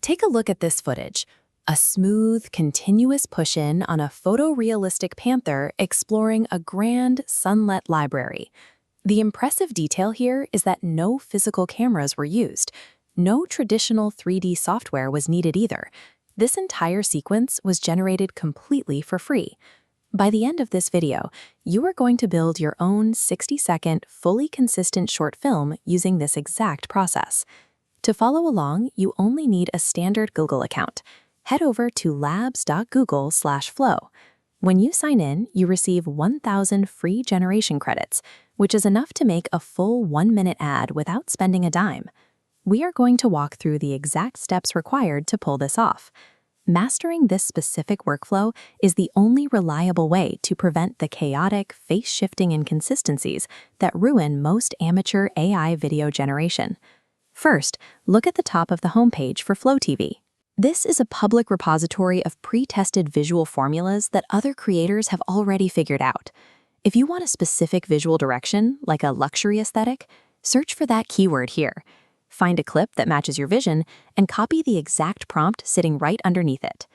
Take a look at this footage. A smooth, continuous push-in on a photorealistic panther exploring a grand, sunlit library. The impressive detail here is that no physical cameras were used. No traditional 3D software was needed either. This entire sequence was generated completely for free. By the end of this video, you are going to build your own 60-second, fully consistent short film using this exact process. To follow along, you only need a standard Google account. Head over to labs.google/flow. When you sign in, you receive 1,000 free generation credits, which is enough to make a full 1-minute ad without spending a dime. We are going to walk through the exact steps required to pull this off. Mastering this specific workflow is the only reliable way to prevent the chaotic, face-shifting inconsistencies that ruin most amateur AI video generation. First, look at the top of the homepage for Flow TV. This is a public repository of pre-tested visual formulas that other creators have already figured out. If you want a specific visual direction, like a luxury aesthetic, search for that keyword here. Find a clip that matches your vision and copy the exact prompt sitting right underneath it.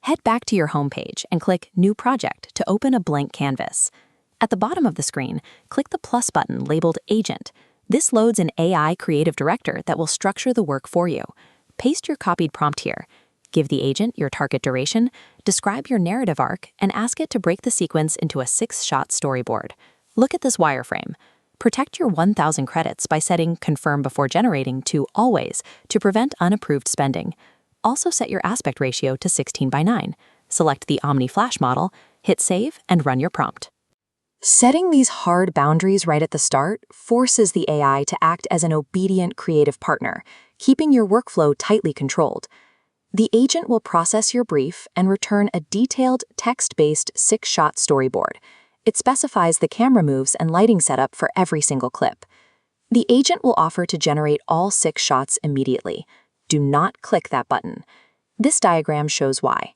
Head back to your homepage and click New Project to open a blank canvas. At the bottom of the screen, click the plus button labeled Agent. This loads an AI creative director that will structure the work for you. Paste your copied prompt here. Give the agent your target duration, describe your narrative arc, and ask it to break the sequence into a 6-shot storyboard. Look at this wireframe. Protect your 1,000 credits by setting Confirm Before Generating to Always to prevent unapproved spending. Also set your aspect ratio to 16:9. Select the Omni Flash model, hit Save, and run your prompt. Setting these hard boundaries right at the start forces the AI to act as an obedient creative partner, keeping your workflow tightly controlled. The agent will process your brief and return a detailed, text-based 6-shot storyboard. It specifies the camera moves and lighting setup for every single clip. The agent will offer to generate all 6 shots immediately. Do not click that button. This diagram shows why.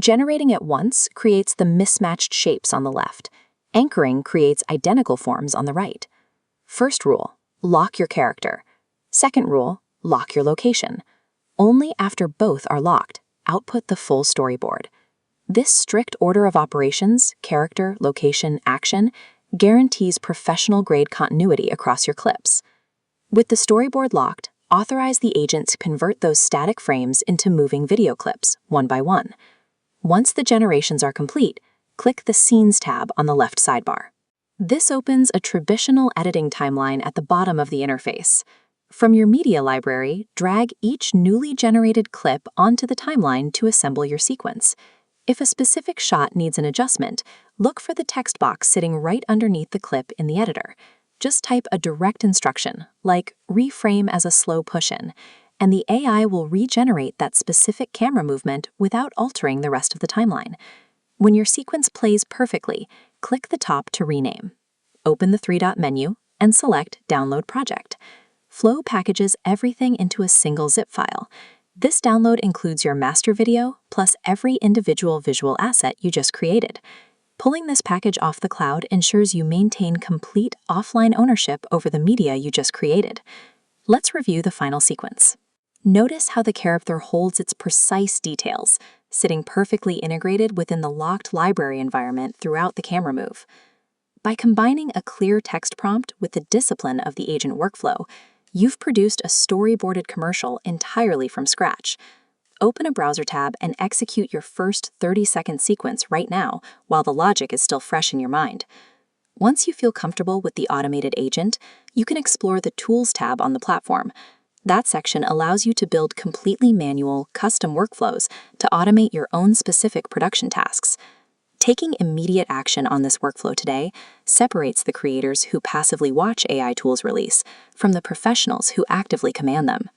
Generating at once creates the mismatched shapes on the left. Anchoring creates identical forms on the right. First rule, lock your character. Second rule, lock your location. Only after both are locked, output the full storyboard. This strict order of operations, character, location, action, guarantees professional-grade continuity across your clips. With the storyboard locked, authorize the agent to convert those static frames into moving video clips, one by one. Once the generations are complete, click the Scenes tab on the left sidebar. This opens a traditional editing timeline at the bottom of the interface. From your media library, drag each newly generated clip onto the timeline to assemble your sequence. If a specific shot needs an adjustment, look for the text box sitting right underneath the clip in the editor. Just type a direct instruction, like reframe as a slow push-in, and the AI will regenerate that specific camera movement without altering the rest of the timeline. When your sequence plays perfectly, click the top to rename. Open the 3-dot menu and select Download Project. Flow packages everything into a single zip file. This download includes your master video plus every individual visual asset you just created. Pulling this package off the cloud ensures you maintain complete offline ownership over the media you just created. Let's review the final sequence. Notice how the character holds its precise details, sitting perfectly integrated within the locked library environment throughout the camera move. By combining a clear text prompt with the discipline of the agent workflow, you've produced a storyboarded commercial entirely from scratch. Open a browser tab and execute your first 30-second sequence right now while the logic is still fresh in your mind. Once you feel comfortable with the automated agent, you can explore the Tools tab on the platform. That section allows you to build completely manual, custom workflows to automate your own specific production tasks. Taking immediate action on this workflow today separates the creators who passively watch AI tools release from the professionals who actively command them.